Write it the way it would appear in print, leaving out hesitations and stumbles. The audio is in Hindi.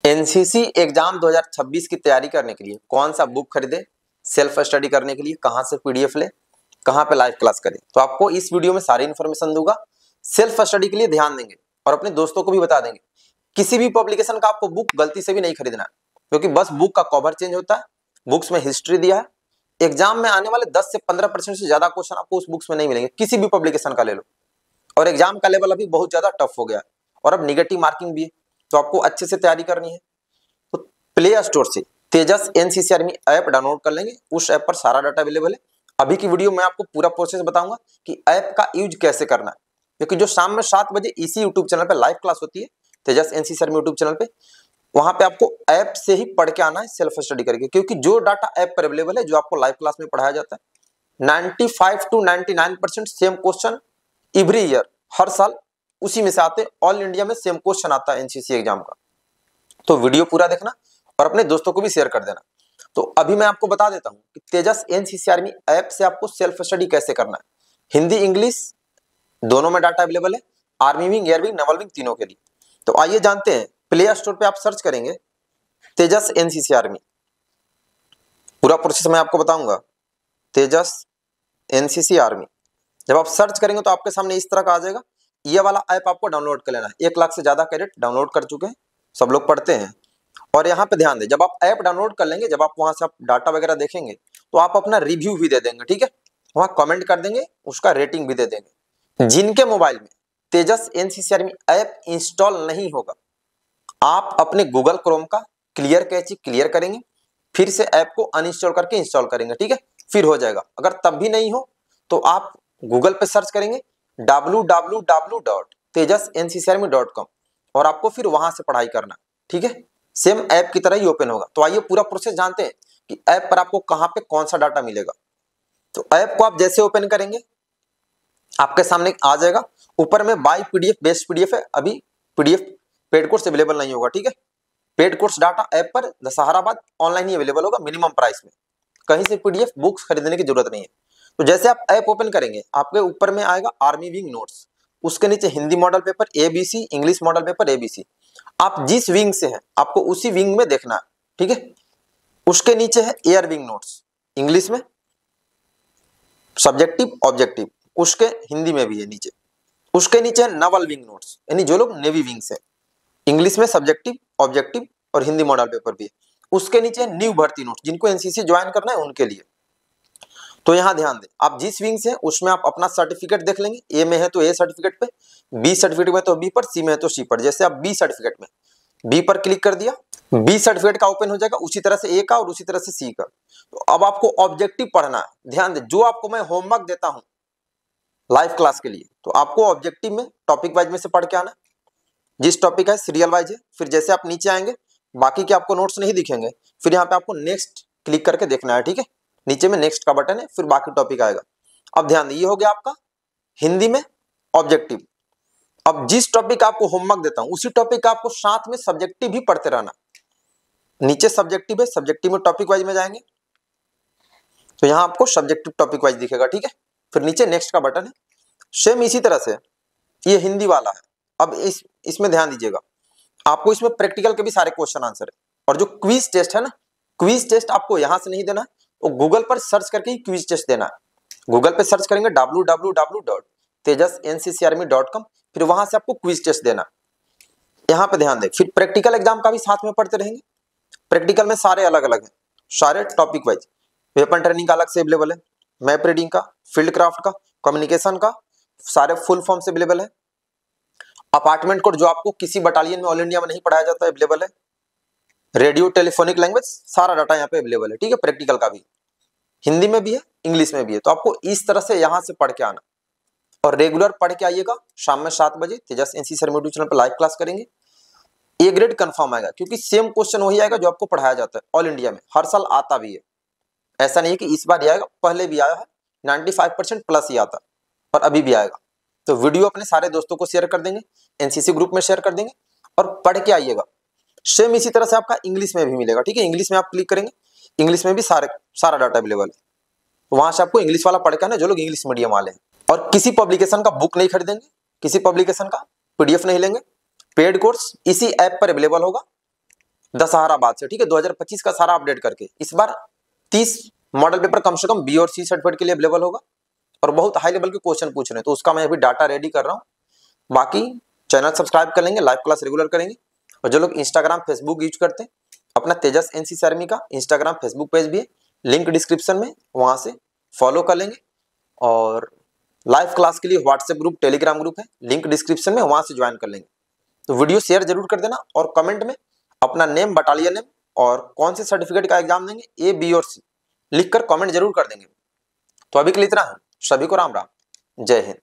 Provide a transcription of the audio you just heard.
एनसीसी एग्जाम 2026 की तैयारी करने के लिए कौन सा बुक खरीदे, सेल्फ स्टडी करने के लिए कहां से पीडीएफ ले, कहां पे लाइव क्लास करें, तो आपको इस वीडियो में सारी इन्फॉर्मेशन दूंगा। सेल्फ स्टडी के लिए ध्यान देंगे और अपने दोस्तों को भी बता देंगे किसी भी पब्लिकेशन का आपको बुक गलती से भी नहीं खरीदना है, क्योंकि बस बुक का कवर चेंज होता है, बुक्स में हिस्ट्री दिया है। एग्जाम में आने वाले 10 से 15% से ज्यादा क्वेश्चन आपको उस बुक्स में नहीं मिलेंगे, किसी भी पब्लिकेशन का ले लो। और एग्जाम का लेवल अभी बहुत ज्यादा टफ हो गया है और अब निगेटिव मार्किंग भी है, तो आपको अच्छे से तैयारी करनी है। तो प्ले स्टोर से तेजस एनसीसी आर्मी ऐप डाउनलोड कर लेंगे, उस ऐप पर सारा डाटा अवेलेबल है। अभी की वीडियो में आपको पूरा प्रोसेस बताऊंगा कि ऐप का यूज कैसे करना है, क्योंकि जो शाम में 7 बजे इसी यूट्यूब चैनल पे लाइव क्लास होती है, तेजस एनसीसी आर्मी यूट्यूब चैनल पे, वहां पे आपको ऐप से ही पढ़ के आना है सेल्फ स्टडी करके, क्योंकि जो डाटा ऐप पर अवेलेबल है, जो आपको लाइव क्लास में पढ़ाया जाता है, 95 to 99% same question every year, हर साल उसी में से आते हैं। ऑल इंडिया में सेम क्वेश्चन आता है एनसीसी एग्जाम का। तो वीडियो पूरा देखना और अपने दोस्तों को भी शेयर कर देना। तो अभी मैं आपको बता देता हूं कि तेजस एनसीसी आर्मी ऐप से आपको सेल्फ स्टडी कैसे करना है। हिंदी इंग्लिश दोनों में डाटा अवेलेबल है, army wing, air wing, naval wing तीनों के लिए। तो आइए जानते हैं, प्ले स्टोर पे आप सर्च करेंगे तेजस एनसीसी आर्मी, पूरा प्रोसेस मैं आपको बताऊंगा। तेजस एनसीसी आर्मी जब आप सर्च करेंगे तो आपके सामने इस तरह का आ जाएगा। ये वाला ऐप आपको डाउनलोड कर लेना है। 1 लाख से ज्यादा कैडेट डाउनलोड कर चुके हैं, सब लोग पढ़ते हैं। और यहाँ पे ध्यान दें, जब आप ऐप डाउनलोड कर लेंगे, जब आप वहां से आप डाटा वगैरह देखेंगे, तो आप अपना रिव्यू भी दे देंगे, ठीक है, वहां कमेंट कर देंगे, उसका रेटिंग भी दे देंगे। जिनके मोबाइल में तेजस एनसीसी आर्मी ऐप इंस्टॉल नहीं होगा, आप अपने गूगल क्रोम का क्लियर कैची क्लियर करेंगे, फिर से ऐप को अनइंस्टॉल करके इंस्टॉल करेंगे, ठीक है, फिर हो जाएगा। अगर तब भी नहीं हो तो आप गूगल पे सर्च करेंगे www.tejasenccarmy.com और आपको फिर वहां से पढ़ाई करना, ठीक है, सेम ऐप की तरह ही ओपन होगा। तो आइए पूरा प्रोसेस जानते हैं कि ऐप पर आपको कहां पे कौन सा डाटा मिलेगा। तो ऐप को आप जैसे ओपन करेंगे, आपके सामने आ जाएगा, ऊपर में बाय पीडीएफ बेस्ट पीडीएफ है, अभी पीडीएफ पेड कोर्स अवेलेबल नहीं होगा, ठीक है। पेड कोर्स डाटा ऐप पर दशहरा बाद ऑनलाइन ही अवेलेबल होगा, मिनिमम प्राइस में, कहीं से पीडीएफ बुक्स खरीदने की जरूरत नहीं है। तो जैसे आप ऐप ओपन करेंगे, आपके ऊपर में आएगा आर्मी विंग नोट्स, उसके नीचे Hindi model paper ABC, English model paper ABC. आप जिस विंग से हैं आपको उसी विंग में देखना है, ठीक है। उसके नीचे है एयर विंग नोट्स, इंग्लिश में सब्जेक्टिव ऑब्जेक्टिव, उसके हिंदी में भी है नीचे। उसके नीचे है नवल विंग नोट्स, यानी जो लोग नेवी विंग से, इंग्लिश में सब्जेक्टिव ऑब्जेक्टिव और हिंदी मॉडल पेपर भी है। उसके नीचे न्यू भर्ती नोट्स, जिनको एनसीसी ज्वाइन करना है उनके लिए। तो यहां ध्यान दें, आप जिस विंग से उसमें आप अपना सर्टिफिकेट देख लेंगे, ए में है तो ए सर्टिफिकेट पे, बी सर्टिफिकेट में तो बी पर, सी में है तो सी पर। जैसे आप बी सर्टिफिकेट में बी पर क्लिक कर दिया, बी सर्टिफिकेट का ओपन हो जाएगा, उसी तरह से ए का और उसी तरह से सी का। तो अब आपको ऑब्जेक्टिव पढ़ना है। ध्यान दें, जो आपको मैं होमवर्क देता हूं लाइव क्लास के लिए, तो आपको ऑब्जेक्टिव में टॉपिक वाइज में से पढ़ के आना, जिस टॉपिक है सीरियल वाइज है। फिर जैसे आप नीचे आएंगे, बाकी के आपको नोट्स नहीं दिखेंगे, फिर यहाँ पे आपको नेक्स्ट क्लिक करके देखना है, ठीक है, नीचे में नेक्स्ट का बटन है, फिर बाकी टॉपिक आएगा। अब ध्यान दें, ये हो गया आपका हिंदी में ऑब्जेक्टिव। अब जिस टॉपिक आपको होमवर्क देता हूं, उसी टॉपिक का आपको साथ में सब्जेक्टिव भी पढ़ते रहना। नीचे सब्जेक्टिव है, सब्जेक्टिव में टॉपिक वाइज में जाएंगे तो यहाँ आपको सब्जेक्टिव टॉपिक वाइज दिखेगा, ठीक है, फिर नीचे नेक्स्ट का बटन है। सेम इसी तरह से ये हिंदी वाला है। अब इसमें ध्यान दीजिएगा, आपको इसमें प्रैक्टिकल के भी सारे क्वेश्चन आंसर है, और जो क्विज टेस्ट है ना, क्विज टेस्ट आपको यहां से नहीं देना, तो गूगल पर सर्च करके ही क्विज टेस्ट देना है। गूगल पे सर्च करेंगे www.tejasenccarmy.com, फिर वहां से आपको क्विज टेस्ट देना। यहाँ पे ध्यान दें, फिर प्रैक्टिकल एग्जाम का भी साथ में पढ़ते रहेंगे। प्रैक्टिकल में सारे अलग अलग हैं, सारे टॉपिक वाइज। वेपन ट्रेनिंग का अलग से अवेलेबल है, मैप रीडिंग का, फील्ड क्राफ्ट का, कम्युनिकेशन का, सारे फुल फॉर्म से अवेलेबल है। अपार्टमेंट कोड जो आपको किसी बटालियन में ऑल इंडिया में नहीं पढ़ाया जाता है, अवेलेबल है। रेडियो टेलीफोनिक लैंग्वेज, सारा डाटा यहाँ पे अवेलेबल है, ठीक है। प्रैक्टिकल का भी हिंदी में भी है, इंग्लिश में भी है। तो आपको इस तरह से यहाँ से पढ़ के आना और रेगुलर पढ़ के आइएगा। शाम में 7 बजे तेजस एनसीसी आर्मी यूट्यूब चैनल पर लाइव क्लास करेंगे। ए ग्रेड कंफर्म आएगा, क्योंकि सेम क्वेश्चन वही आएगा जो आपको पढ़ाया जाता है ऑल इंडिया में, हर साल आता भी है। ऐसा नहीं है कि इस बार ही आएगा, पहले भी आया है, 95% प्लस ही आता और अभी भी आएगा। तो वीडियो अपने सारे दोस्तों को शेयर कर देंगे, एनसीसी ग्रुप में शेयर कर देंगे और पढ़ के आइएगा। सेम इसी तरह से आपका इंग्लिश में भी मिलेगा, ठीक है। इंग्लिश में आप क्लिक करेंगे, इंग्लिश में भी सारा डाटा अवेलेबल है, तो वहां से आपको इंग्लिश वाला पढ़ के आना, जो लोग इंग्लिश मीडियम वाले हैं। और किसी पब्लिकेशन का बुक नहीं खरीदेंगे, किसी पब्लिकेशन का पीडीएफ नहीं लेंगे, पेड कोर्स इसी ऐप पर अवेलेबल होगा। दशहरा बाद से, ठीक है, 2025 का सारा अपडेट करके। इस बार 30 मॉडल पेपर कम से कम बी और सी सर्टिफिकेट के लिए अवेलेबल होगा और बहुत हाई लेवल के क्वेश्चन पूछ रहे हैं, तो उसका मैं अभी डाटा रेडी कर रहा हूँ। बाकी चैनल सब्सक्राइब कर लेंगे, लाइव क्लास रेगुलर करेंगे। और जो लोग इंस्टाग्राम फेसबुक यूज करते हैं, अपना तेजस NC आर्मी का इंस्टाग्राम फेसबुक पेज भी है, लिंक डिस्क्रिप्शन में, वहां से फॉलो कर लेंगे। और लाइव क्लास के लिए व्हाट्सएप ग्रुप, टेलीग्राम ग्रुप है, लिंक डिस्क्रिप्शन में, वहां से ज्वाइन कर लेंगे। तो वीडियो शेयर जरूर कर देना और कमेंट में अपना नेम, बटालियन नेम और कौन से सर्टिफिकेट का एग्जाम देंगे, A, B और C लिखकर कमेंट जरूर कर देंगे। तो अभी के लिए इतना है। सभी को राम राम, जय हिंद।